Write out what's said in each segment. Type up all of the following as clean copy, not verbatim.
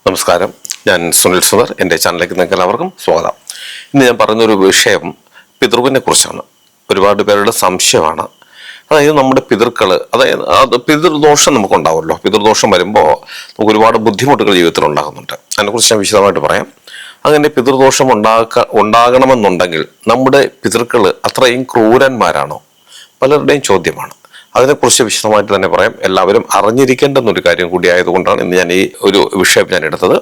നമസ്കാരം, ഞാൻ സുനിൽ സുധർ. എൻ്റെ ചാനലിലേക്ക് നിങ്ങൾക്ക് എല്ലാവർക്കും സ്വാഗതം. ഇന്ന് ഞാൻ പറയുന്നൊരു വിഷയം പിതൃവിനെ കുറിച്ചാണ്. ഒരുപാട് പേരുടെ സംശയമാണ്. അതായത് നമ്മുടെ പിതൃക്കൾ, അതായത് പിതൃദോഷം നമുക്കുണ്ടാവുമല്ലോ. പിതൃദോഷം വരുമ്പോൾ നമുക്ക് ഒരുപാട് ബുദ്ധിമുട്ടുകൾ ജീവിതത്തിൽ ഉണ്ടാകുന്നുണ്ട്. അതിനെക്കുറിച്ച് ഞാൻ വിശദമായിട്ട് പറയാം. അങ്ങനെ പിതൃദോഷം ഉണ്ടാകണമെന്നുണ്ടെങ്കിൽ നമ്മുടെ പിതൃക്കൾ അത്രയും ക്രൂരന്മാരാണോ? പലരുടെയും ചോദ്യമാണ്. അതിനെക്കുറിച്ച് വിശദമായിട്ട് തന്നെ പറയാം. എല്ലാവരും അറിഞ്ഞിരിക്കേണ്ടുന്നൊരു കാര്യം കൂടി ആയതുകൊണ്ടാണ് ഇന്ന് ഞാൻ ഈ ഒരു വിഷയം ഞാൻ എടുത്തത്.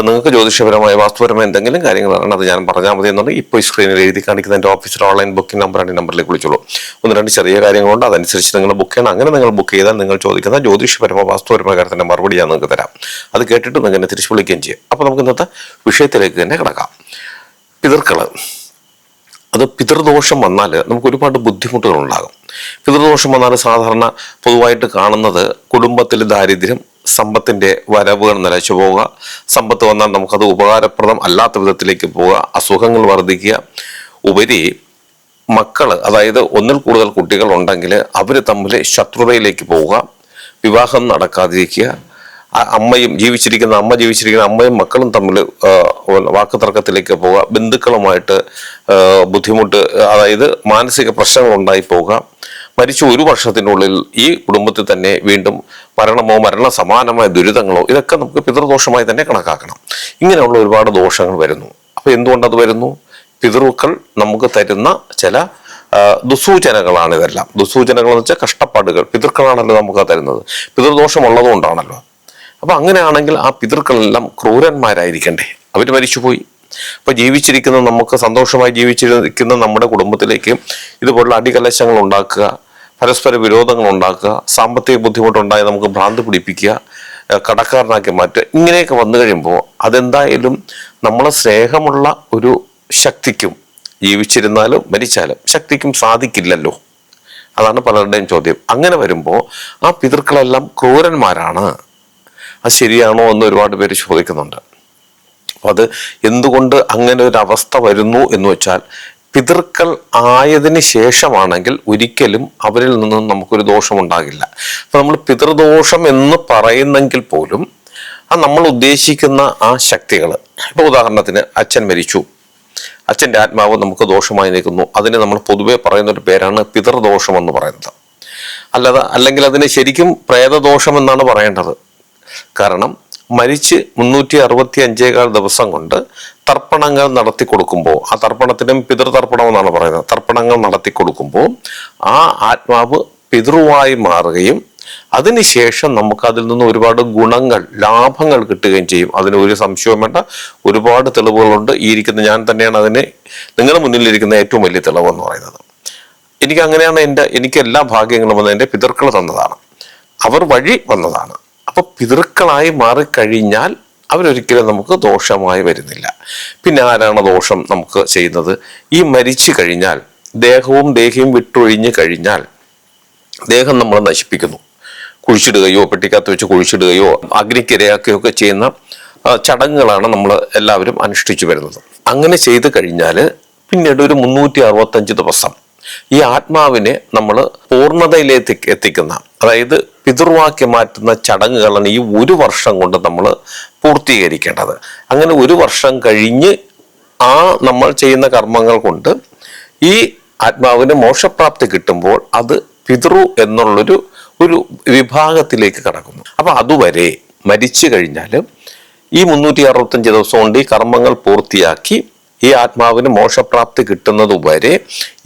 നിങ്ങൾക്ക് ജ്യോതിഷപരമായ വാസ്തുപരമായ എന്തെങ്കിലും കാര്യങ്ങളാണ് അത് ഞാൻ പറഞ്ഞാൽ മതി എന്നുണ്ടെങ്കിൽ ഇപ്പോൾ ഈ സ്ക്രീനിൽ എഴുതി കാണിക്കുന്ന എൻ്റെ ഓഫീസിലെ ഓൺലൈൻ ബുക്കിംഗ് നമ്പറാണ്. ഈ നമ്പറിലേക്ക് വിളിച്ചോളൂ. 1-2 ചെറിയ കാര്യങ്ങളുണ്ട്, അതനുസരിച്ച് നിങ്ങൾ ബുക്ക് ചെയ്യണം. അങ്ങനെ നിങ്ങൾ ബുക്ക് ചെയ്താൽ നിങ്ങൾ ചോദിക്കുന്ന ജ്യോതിഷപരമായ വാസ്തുപരമായ കാര്യത്തിൻ്റെ മറുപടി ഞാൻ നിങ്ങൾക്ക് തരാം. അത് കേട്ടിട്ട് നിങ്ങൾ എന്നെ തിരിച്ച് വിളിക്കുകയും ചെയ്യും. അപ്പോൾ നമുക്ക് ഇന്നത്തെ വിഷയത്തിലേക്ക് തന്നെ കിടക്കാം. പിതൃക്കൾ, അത് പിതൃദോഷം വന്നാൽ നമുക്ക് ഒരുപാട് ബുദ്ധിമുട്ടുകൾ ഉണ്ടാകും. പിതൃദോഷം വന്നാൽ സാധാരണ പൊതുവായിട്ട് കാണുന്നത് കുടുംബത്തിൽ ദാരിദ്ര്യം, സമ്പത്തിന്റെ വരവുകൾ നിലച്ചു പോവുക, സമ്പത്ത് വന്നാൽ നമുക്കത് ഉപകാരപ്രദം അല്ലാത്ത വിധത്തിലേക്ക് പോവുക, അസുഖങ്ങൾ വർദ്ധിക്കുക, ഉപരി മക്കൾ, അതായത് ഒന്നിൽ കൂടുതൽ കുട്ടികൾ ഉണ്ടെങ്കിൽ അവർ തമ്മിൽ ശത്രുതയിലേക്ക് പോവുക, വിവാഹം നടക്കാതിരിക്കുക, അമ്മ ജീവിച്ചിരിക്കുന്ന അമ്മയും മക്കളും തമ്മിൽ വാക്ക് തർക്കത്തിലേക്ക് പോവുക, ബന്ധുക്കളുമായിട്ട് ബുദ്ധിമുട്ട്, അതായത് മാനസിക പ്രശ്നങ്ങൾ ഉണ്ടായി പോവുക, മരിച്ച 1 വർഷത്തിനുള്ളിൽ ഈ കുടുംബത്തിൽ തന്നെ വീണ്ടും മരണ സമാനമായ ദുരിതങ്ങളോ, ഇതൊക്കെ നമുക്ക് പിതൃദോഷമായി തന്നെ കണക്കാക്കണം. ഇങ്ങനെയുള്ള ഒരുപാട് ദോഷങ്ങൾ വരുന്നു. അപ്പൊ എന്തുകൊണ്ടത് വരുന്നു? പിതൃക്കൾ നമുക്ക് തരുന്ന ചില ദുസൂചനകളാണ് ഇതെല്ലാം. ദുസൂചനകൾ എന്ന് വെച്ചാൽ കഷ്ടപ്പാടുകൾ. പിതൃക്കളാണല്ലോ നമുക്ക് തരുന്നത്. പിതൃദോഷം ഉള്ളതുകൊണ്ടാണല്ലോ. അപ്പൊ അങ്ങനെയാണെങ്കിൽ ആ പിതൃക്കളെല്ലാം ക്രൂരന്മാരായിരിക്കണ്ടേ? അവർ മരിച്ചുപോയി. അപ്പൊ ജീവിച്ചിരിക്കുന്ന, നമുക്ക് സന്തോഷമായി ജീവിച്ചിരിക്കുന്ന നമ്മുടെ കുടുംബത്തിലേക്ക് ഇതുപോലുള്ള അടികലശങ്ങൾ ഉണ്ടാക്കുക, പരസ്പര വിരോധങ്ങൾ ഉണ്ടാക്കുക, സാമ്പത്തിക ബുദ്ധിമുട്ടുണ്ടായി നമുക്ക് ഭ്രാന്ത് പിടിപ്പിക്കുക, കടക്കാരനാക്കി മാറ്റുക, ഇങ്ങനെയൊക്കെ വന്നു കഴിയുമ്പോൾ അതെന്തായാലും നമ്മളെ സ്നേഹമുള്ള ഒരു ശക്തിക്കും, ജീവിച്ചിരുന്നാലും മരിച്ചാലും ശക്തിക്കും സാധിക്കില്ലല്ലോ. അതാണ് പലരുടെയും ചോദ്യം. അങ്ങനെ വരുമ്പോൾ ആ പിതൃക്കളെല്ലാം ക്രൂരന്മാരാണ്. അത് ശരിയാണോ എന്ന് ഒരുപാട് പേര് ചോദിക്കുന്നുണ്ട്. അപ്പോൾ അത് എന്തുകൊണ്ട് അങ്ങനെ ഒരു അവസ്ഥ വരുന്നു എന്ന് വെച്ചാൽ, പിതൃക്കൾ ആയതിന് ശേഷമാണെങ്കിൽ ഒരിക്കലും അവരിൽ നിന്നും നമുക്കൊരു ദോഷമുണ്ടാകില്ല. അപ്പൊ നമ്മൾ പിതൃദോഷം എന്ന് പറയുന്നെങ്കിൽ പോലും നമ്മൾ ഉദ്ദേശിക്കുന്ന ആ ശക്തികൾ, ഇപ്പൊ ഉദാഹരണത്തിന് അച്ഛൻ മരിച്ചു, അച്ഛൻ്റെ ആത്മാവ് നമുക്ക് ദോഷമായി നിൽക്കുന്നു, അതിന് നമ്മൾ പൊതുവെ പറയുന്ന ഒരു പേരാണ് പിതൃദോഷം എന്ന് പറയുന്നത്. അല്ലെങ്കിൽ അതിന് ശരിക്കും പ്രേതദോഷം എന്നാണ് പറയേണ്ടത്. കാരണം മരിച്ച് 365 ദിവസം കൊണ്ട് തർപ്പണങ്ങൾ നടത്തി കൊടുക്കുമ്പോൾ, ആ തർപ്പണത്തിനും പിതൃതർപ്പണം എന്നാണ് പറയുന്നത്, തർപ്പണങ്ങൾ നടത്തി കൊടുക്കുമ്പോൾ ആ ആത്മാവ് പിതൃവായി മാറുകയും അതിനുശേഷം നമുക്ക് അതിൽ നിന്ന് ഒരുപാട് ഗുണങ്ങൾ, ലാഭങ്ങൾ കിട്ടുകയും ചെയ്യും. അതിന് ഒരു സംശയവും വേണ്ട. ഒരുപാട് തെളിവുകളുണ്ട്. ഈ ഇരിക്കുന്ന ഞാൻ തന്നെയാണ് അതിന് നിങ്ങളുടെ മുന്നിലിരിക്കുന്ന ഏറ്റവും വലിയ തെളിവെന്ന് പറയുന്നത്. എനിക്ക് അങ്ങനെയാണ് എനിക്ക് എല്ലാ ഭാഗ്യങ്ങളും വന്നത് എൻ്റെ പിതൃക്കൾ തന്നതാണ്, അവർ വഴി വന്നതാണ്. അപ്പൊ പിതൃക്കളായി മാറിക്കഴിഞ്ഞാൽ അവരൊരിക്കലും നമുക്ക് ദോഷമായി വരുന്നില്ല. പിന്നെ ആരാണ് ദോഷം നമുക്ക് ചെയ്യുന്നത്? ഈ മരിച്ചു കഴിഞ്ഞാൽ, ദേഹിയും വിട്ടൊഴിഞ്ഞു കഴിഞ്ഞാൽ ദേഹം നമ്മൾ നശിപ്പിക്കുന്നു. കുഴിച്ചിടുകയോ, പെട്ടിക്കകത്ത് വെച്ച് കുഴിച്ചിടുകയോ, അഗ്നിക്കിരയാക്കുകയോ ഒക്കെ ചെയ്യുന്ന ചടങ്ങുകളാണ് നമ്മൾ എല്ലാവരും അനുഷ്ഠിച്ചു വരുന്നത്. അങ്ങനെ ചെയ്തു കഴിഞ്ഞാൽ പിന്നീട് ഒരു 365 ദിവസം ഈ ആത്മാവിനെ നമ്മൾ പൂർണ്ണതയിലേക്ക് എത്തിക്കുന്ന, അതായത് പിതൃവാക്കി മാറ്റുന്ന ചടങ്ങുകളാണ് ഈ 1 വർഷം കൊണ്ട് നമ്മൾ പൂർത്തീകരിക്കേണ്ടത്. അങ്ങനെ 1 വർഷം കഴിഞ്ഞ് ആ നമ്മൾ ചെയ്യുന്ന കർമ്മങ്ങൾ കൊണ്ട് ഈ ആത്മാവിന് മോക്ഷപ്രാപ്തി കിട്ടുമ്പോൾ അത് പിതൃ എന്നുള്ളൊരു വിഭാഗത്തിലേക്ക് കടക്കുന്നു. അപ്പൊ അതുവരെ മരിച്ചു കഴിഞ്ഞാൽ ഈ 365 ദിവസം കൊണ്ട് ഈ കർമ്മങ്ങൾ പൂർത്തിയാക്കി ഈ ആത്മാവിന് മോക്ഷപ്രാപ്തി കിട്ടുന്നത് വരെ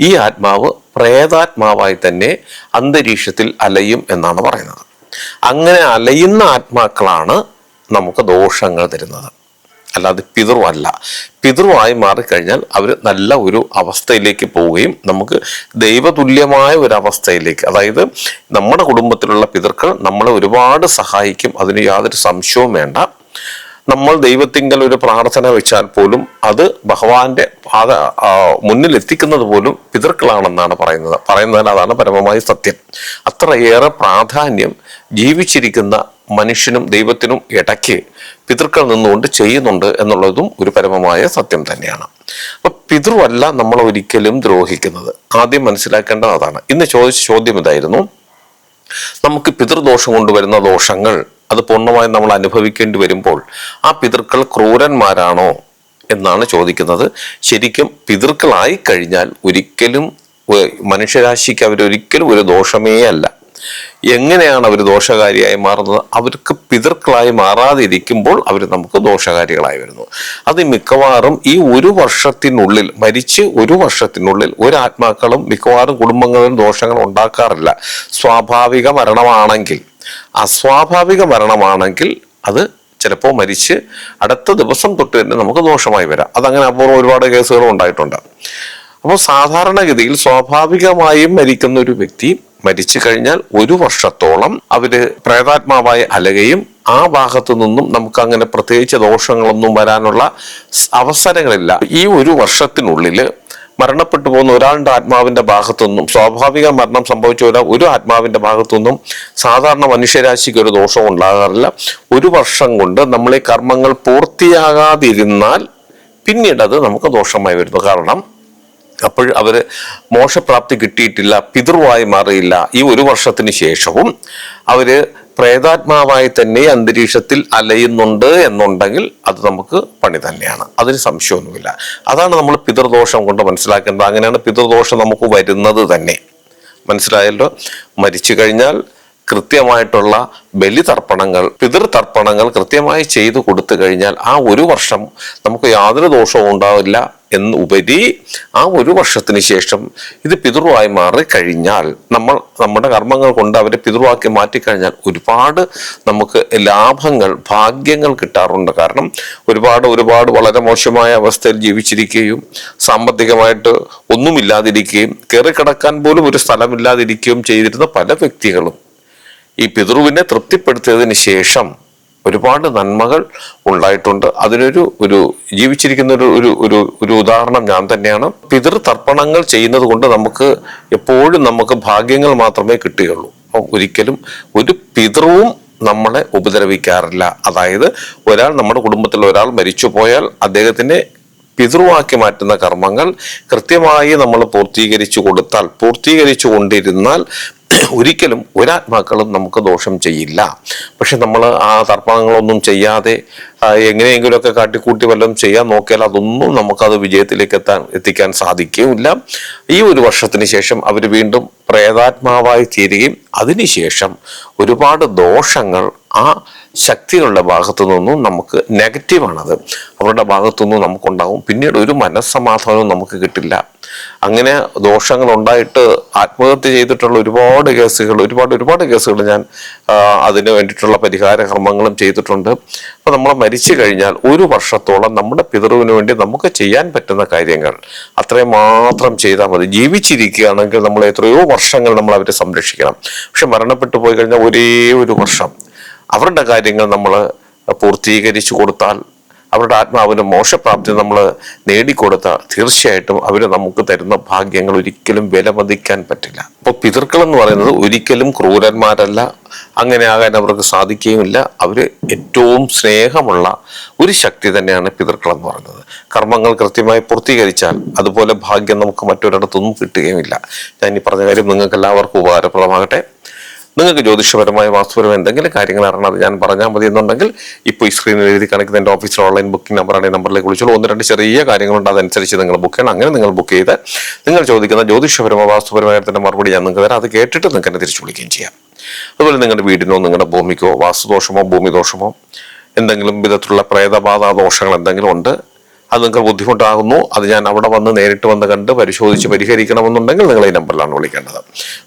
ഈ ആത്മാവ് പ്രേതാത്മാവായി തന്നെ അന്തരീക്ഷത്തിൽ അലയും എന്നാണ് പറയുന്നത്. അങ്ങനെ അലയുന്ന ആത്മാക്കളാണ് നമുക്ക് ദോഷങ്ങൾ തരുന്നത്, അല്ലാതെ പിതൃവല്ല. പിതൃവായി മാറിക്കഴിഞ്ഞാൽ അവർ നല്ല ഒരു അവസ്ഥയിലേക്ക് പോവുകയും നമുക്ക് ദൈവതുല്യമായ ഒരു അവസ്ഥയിലേക്ക്, അതായത് നമ്മുടെ കുടുംബത്തിലുള്ള പിതൃക്കൾ നമ്മളെ ഒരുപാട് സഹായിക്കും, അതിന് യാതൊരു സംശയവും വേണ്ട. നമ്മൾ ദൈവത്തിങ്കൽ ഒരു പ്രാർത്ഥന വെച്ചാൽ പോലും അത് ഭഗവാന്റെ മുന്നിൽ എത്തിക്കുന്നത് പോലും പിതൃക്കളാണെന്നാണ് പറയുന്നതിൽ അതാണ് പരമമായ സത്യം. അത്രയേറെ പ്രാധാന്യം ജീവിച്ചിരിക്കുന്ന മനുഷ്യനും ദൈവത്തിനും ഇടയ്ക്ക് പിതൃക്കൾ നിന്നുകൊണ്ട് ചെയ്യുന്നുണ്ട് എന്നുള്ളതും ഒരു പരമമായ സത്യം തന്നെയാണ്. അപ്പൊ പിതൃവല്ല നമ്മൾ ഒരിക്കലും ദ്രോഹിക്കുന്നത്. ആദ്യം മനസ്സിലാക്കേണ്ടത് അതാണ്. ഇന്ന് ചോദിച്ച ചോദ്യം ഇതായിരുന്നു, നമുക്ക് പിതൃദോഷം കൊണ്ടുവരുന്ന ദോഷങ്ങൾ അത് പൂർണ്ണമായും നമ്മൾ അനുഭവിക്കേണ്ടി വരുമ്പോൾ ആ പിതൃക്കൾ ക്രൂരന്മാരാണോ എന്നാണ് ചോദിക്കുന്നത്. ശരിക്കും പിതൃക്കളായി കഴിഞ്ഞാൽ ഒരിക്കലും മനുഷ്യരാശിക്ക് അവരൊരിക്കലും ഒരു ദോഷമേ അല്ല. എങ്ങനെയാണ് അവർ ദോഷകാരിയായി മാറുന്നത്? അവർക്ക് പിതൃക്കളായി മാറാതിരിക്കുമ്പോൾ അവർ നമുക്ക് ദോഷകാരികളായി വരുന്നു. അത് മിക്കവാറും ഈ ഒരു വർഷത്തിനുള്ളിൽ മരിച്ച് ഒരു വർഷത്തിനുള്ളിൽ ഒരു ആത്മാക്കളും മിക്കവാറും കുടുംബങ്ങളിലും ദോഷങ്ങൾ ഉണ്ടാക്കാറില്ല. സ്വാഭാവിക മരണമാണെങ്കിൽ. അസ്വാഭാവിക മരണമാണെങ്കിൽ അത് ചിലപ്പോൾ മരിച്ച് അടുത്ത ദിവസം തൊട്ട് തന്നെ നമുക്ക് ദോഷമായി വരാം. അതങ്ങനെ അപൂർവം ഒരുപാട് കേസുകൾ ഉണ്ടായിട്ടുണ്ട്. അപ്പോൾ സാധാരണഗതിയിൽ സ്വാഭാവികമായും മരിക്കുന്ന ഒരു വ്യക്തി മരിച്ചു കഴിഞ്ഞാൽ ഒരു വർഷത്തോളം അവര് പ്രേതാത്മാവായി അലയുകയും ആ ഭാഗത്തു നിന്നും നമുക്ക് അങ്ങനെ പ്രത്യേകിച്ച് ദോഷങ്ങളൊന്നും വരാനുള്ള അവസരങ്ങളില്ല. ഈ ഒരു വർഷത്തിനുള്ളിൽ മരണപ്പെട്ടു പോകുന്ന ഒരാളുടെ ആത്മാവിന്റെ ഭാഗത്തുനിന്നും, സ്വാഭാവിക മരണം സംഭവിച്ച ഒരു ആത്മാവിന്റെ ഭാഗത്തുനിന്നും സാധാരണ മനുഷ്യരാശിക്ക് ഒരു ദോഷവും ഉണ്ടാകാറില്ല. ഒരു വർഷം കൊണ്ട് നമ്മളെ കർമ്മങ്ങൾ പൂർത്തിയാകാതിരുന്നാൽ പിന്നീട് അത് നമുക്ക് ദോഷമായി വരുന്നു. കാരണം അപ്പോൾ അവര് മോക്ഷപ്രാപ്തി കിട്ടിയിട്ടില്ല, പിതൃവായി മാറിയില്ല. ഈ ഒരു വർഷത്തിന് ശേഷവും അവര് പ്രേതാത്മാവായി തന്നെ അന്തരീക്ഷത്തിൽ അലയുന്നുണ്ട് എന്നുണ്ടെങ്കിൽ അത് നമുക്ക് പണി തന്നെയാണ്, അതിന് സംശയമൊന്നുമില്ല. അതാണ് നമ്മൾ പിതൃദോഷം കൊണ്ട് മനസ്സിലാക്കേണ്ടത്. അങ്ങനെയാണ് പിതൃദോഷം നമുക്ക് വരുന്നത് തന്നെ. മനസ്സിലായല്ലോ? മരിച്ചു കഴിഞ്ഞാൽ കൃത്യമായിട്ടുള്ള ബലിതർപ്പണങ്ങൾ, പിതൃതർപ്പണങ്ങൾ കൃത്യമായി ചെയ്തു കൊടുത്തു കഴിഞ്ഞാൽ ആ ഒരു വർഷം നമുക്ക് യാതൊരു ദോഷവും ഉണ്ടാവില്ല. എന്നുപരി ആ ഒരു വർഷത്തിന് ശേഷം ഇത് പിതൃവായി മാറിക്കഴിഞ്ഞാൽ നമ്മൾ നമ്മുടെ കർമ്മങ്ങൾ കൊണ്ട് അവരെ പിതൃവാക്കി മാറ്റിക്കഴിഞ്ഞാൽ ഒരുപാട് നമുക്ക് ലാഭങ്ങൾ, ഭാഗ്യങ്ങൾ കിട്ടാറുണ്ട്. കാരണം ഒരുപാട് വളരെ മോശമായ അവസ്ഥയിൽ ജീവിച്ചിരിക്കുകയും സാമ്പത്തികമായിട്ട് ഒന്നുമില്ലാതിരിക്കുകയും കയറിക്കിടക്കാൻ പോലും ഒരു സ്ഥലമില്ലാതിരിക്കുകയും ചെയ്തിരുന്ന പല വ്യക്തികളും ഈ പിതൃവിനെ തൃപ്തിപ്പെടുത്തിയതിന് ശേഷം ഒരുപാട് നന്മകൾ ഉണ്ടായിട്ടുണ്ട്. അതിനൊരു ജീവിച്ചിരിക്കുന്ന ഒരു ഉദാഹരണം ഞാൻ തന്നെയാണ്. പിതൃതർപ്പണങ്ങൾ ചെയ്യുന്നത് കൊണ്ട് നമുക്ക് എപ്പോഴും നമുക്ക് ഭാഗ്യങ്ങൾ മാത്രമേ കിട്ടുകയുള്ളൂ. ഒരിക്കലും ഒരു പിതൃവും നമ്മളെ ഉപദ്രവിക്കാറില്ല. അതായത് നമ്മുടെ കുടുംബത്തിൽ ഒരാൾ മരിച്ചു പോയാൽ അദ്ദേഹത്തിനെ പിതൃവാക്കി മാറ്റുന്ന കർമ്മങ്ങൾ കൃത്യമായി നമ്മൾ പൂർത്തീകരിച്ചു കൊണ്ടിരുന്നാൽ ഒരിക്കലും ഒരാത്മാക്കളും നമുക്ക് ദോഷം ചെയ്യില്ല. പക്ഷെ നമ്മൾ ആ തർപ്പണങ്ങളൊന്നും ചെയ്യാതെ എങ്ങനെയെങ്കിലുമൊക്കെ കാട്ടിക്കൂട്ടി വല്ലതും ചെയ്യാൻ നോക്കിയാൽ അതൊന്നും നമുക്കത് വിജയത്തിലേക്ക് എത്തിക്കാൻ സാധിക്കുകയില്ല. ഈ ഒരു വർഷത്തിന് ശേഷം അവർ വീണ്ടും പ്രേതാത്മാവായി തീരുകയും അതിനുശേഷം ഒരുപാട് ദോഷങ്ങൾ ആ ശക്തികളുടെ ഭാഗത്തു നിന്നും നമുക്ക് നെഗറ്റീവാണത്, അവരുടെ ഭാഗത്തു നിന്നും നമുക്കുണ്ടാവും. പിന്നീട് ഒരു മനസ്സമാധാനവും നമുക്ക് കിട്ടില്ല. അങ്ങനെ ദോഷങ്ങൾ ഉണ്ടായിട്ട് ആത്മഹത്യ ചെയ്തിട്ടുള്ള ഒരുപാട് കേസുകൾ ഞാൻ അതിന് വേണ്ടിയിട്ടുള്ള പരിഹാര കർമ്മങ്ങളും ചെയ്തിട്ടുണ്ട്. അപ്പൊ നമ്മൾ മരിച്ചു കഴിഞ്ഞാൽ ഒരു വർഷത്തോളം നമ്മുടെ പിതൃവിന് വേണ്ടി നമുക്ക് ചെയ്യാൻ പറ്റുന്ന കാര്യങ്ങൾ അത്രയും മാത്രം ചെയ്താൽ മതി. ജീവിച്ചിരിക്കുകയാണെങ്കിൽ നമ്മൾ എത്രയോ വർഷങ്ങൾ നമ്മൾ അവരെ സംരക്ഷിക്കണം. പക്ഷെ മരണപ്പെട്ടു പോയി കഴിഞ്ഞാൽ ഒരേ ഒരു വർഷം അവരുടെ കാര്യങ്ങൾ നമ്മൾ പൂർത്തീകരിച്ചു കൊടുത്താൽ, അവരുടെ ആത്മാവിന് മോക്ഷപ്രാപ്തി നമ്മൾ നേടിക്കൊടുത്താൽ തീർച്ചയായിട്ടും അവർ നമുക്ക് തരുന്ന ഭാഗ്യങ്ങൾ ഒരിക്കലും വിലമതിക്കാൻ പറ്റില്ല. അപ്പോൾ പിതൃക്കൾ എന്ന് പറയുന്നത് ഒരിക്കലും ക്രൂരന്മാരല്ല, അങ്ങനെ ആകാൻ അവർക്ക് സാധിക്കുകയുമില്ല. അവര് ഏറ്റവും സ്നേഹമുള്ള ഒരു ശക്തി തന്നെയാണ് പിതൃക്കൾ എന്ന് പറയുന്നത്. കർമ്മങ്ങൾ കൃത്യമായി പൂർത്തീകരിച്ചാൽ അതുപോലെ ഭാഗ്യം നമുക്ക് മറ്റൊരിടത്തൊന്നും കിട്ടുകയുമില്ല. ഞാൻ ഈ പറഞ്ഞ കാര്യം നിങ്ങൾക്ക് എല്ലാവർക്കും ഉപകാരപ്രദമാകട്ടെ. നിങ്ങൾക്ക് ജ്യോതിഷപരമായ വാസ്തുപരമായ എന്തെങ്കിലും കാര്യങ്ങൾ അറിയണം, അത് ഞാൻ പറഞ്ഞാൽ മതി എന്നുണ്ടെങ്കിൽ ഇപ്പോൾ ഈ സ്ക്രീനിൽ എഴുതി കാണിക്കുന്ന എൻ്റെ ഓഫീസിൽ ഓൺലൈൻ ബുക്കിംഗ് നമ്പറാണ്. ഈ നമ്പറിലേക്ക് വിളിച്ചോളൂ. 1-2 ചെറിയ കാര്യങ്ങളുണ്ട്, അതനുസരിച്ച് നിങ്ങൾ ബുക്ക് ചെയ്യണം. അങ്ങനെ നിങ്ങൾ ബുക്ക് ചെയ്ത് നിങ്ങൾ ചോദിക്കുന്ന ജ്യോതിഷപരമായ വാസ്തുപരമായ മറുപടി ഞാൻ നിങ്ങൾക്ക് തരാം. അത് കേട്ടിട്ട് നിങ്ങൾക്ക് എന്നെ തിരിച്ചു വിളിക്കുകയും ചെയ്യാം. അതുപോലെ നിങ്ങളുടെ വീടിനോ നിങ്ങളുടെ ഭൂമിക്കോ വാസ്തുദോഷമോ ഭൂമിദോഷമോ എന്തെങ്കിലും വിധത്തിലുള്ള പ്രേതബാധ ദോഷങ്ങൾ എന്തെങ്കിലും ഉണ്ട്, അത് നിങ്ങൾക്ക് ബുദ്ധിമുട്ടാകുന്നു, അത് ഞാൻ അവിടെ വന്ന് നേരിട്ട് വന്ന് കണ്ട് പരിശോധിച്ച് പരിഹരിക്കണമെന്നുണ്ടെങ്കിൽ നിങ്ങൾ ഈ നമ്പറിലാണ് വിളിക്കേണ്ടത്.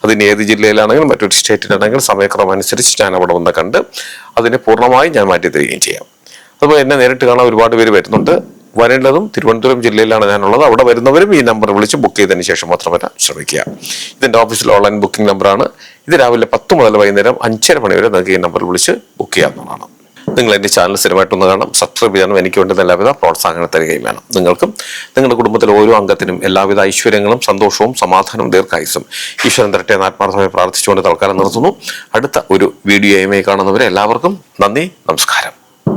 അതിന് ഏത് ജില്ലയിലാണെങ്കിലും മറ്റൊരു സ്റ്റേറ്റിലാണെങ്കിൽ സമയക്രമം അനുസരിച്ച് ഞാൻ അവിടെ വന്ന് കണ്ട് അതിനെ പൂർണ്ണമായി ഞാൻ മാറ്റി തരികയും ചെയ്യാം. അതുപോലെ എന്നെ നേരിട്ട് കാണാൻ ഒരുപാട് പേര് വരുന്നുണ്ട്. വരേണ്ടതും തിരുവനന്തപുരം ജില്ലയിലാണ് ഞാനുള്ളത്. അവിടെ വരുന്നവരും ഈ നമ്പർ വിളിച്ച് ബുക്ക് ചെയ്തതിന് ശേഷം മാത്രം വരാൻ ശ്രമിക്കുക. ഇതിൻ്റെ ഓഫീസിൽ ഓൺലൈൻ ബുക്കിംഗ് നമ്പറാണ്. ഇത് രാവിലെ 10 മുതൽ വൈകുന്നേരം 5:30 മണി വരെ നിങ്ങൾക്ക് ഈ നമ്പറിൽ വിളിച്ച് ബുക്ക് ചെയ്യാവുന്നതാണ്. നിങ്ങൾ എൻ്റെ ചാനൽ സ്ഥിരമായിട്ടൊന്ന് കാണാം, സബ്സ്ക്രൈബ് ചെയ്യാനും എനിക്ക് വേണ്ടുന്ന എല്ലാവിധ പ്രോത്സാഹനം തരികയും വേണം. നിങ്ങൾക്കും നിങ്ങളുടെ കുടുംബത്തിലെ ഓരോ അംഗത്തിനും എല്ലാവിധ ഐശ്വര്യങ്ങളും സന്തോഷവും സമാധാനവും ദീർഘായുസ്സും ഈശ്വരൻ തരട്ടെ എന്ന് ആത്മാർത്ഥമായി പ്രാർത്ഥിച്ചുകൊണ്ട് തൽക്കാലം നിർത്തുന്നു. അടുത്ത ഒരു വീഡിയോയുമായി കാണുന്നവരെ എല്ലാവർക്കും നന്ദി, നമസ്കാരം.